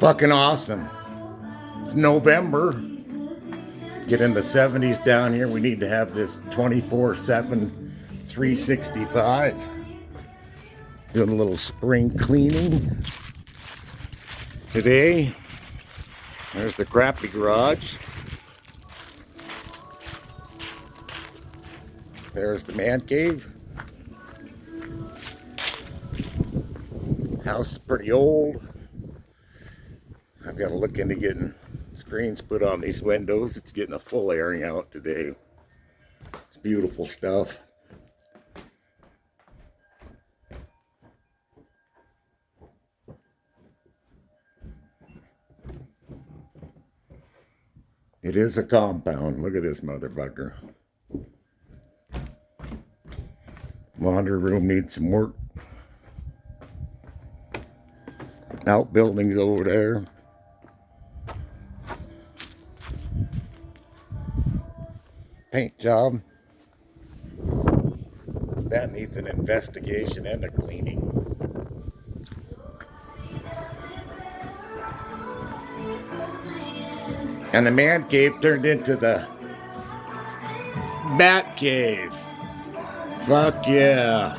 Fucking awesome. It's November. Get in the 70s down here. We need to have this 24/7, 365. Doing a little spring cleaning today. There's the crappy garage. There's the man cave. House is pretty old. I've got to look into getting screens put on these windows. It's getting a full airing out today. It's beautiful stuff. It is a compound. Look at this motherfucker. Laundry room needs some work. Outbuildings over there. Paint job. That needs an investigation and a cleaning. And the man cave turned into the bat cave. Fuck yeah.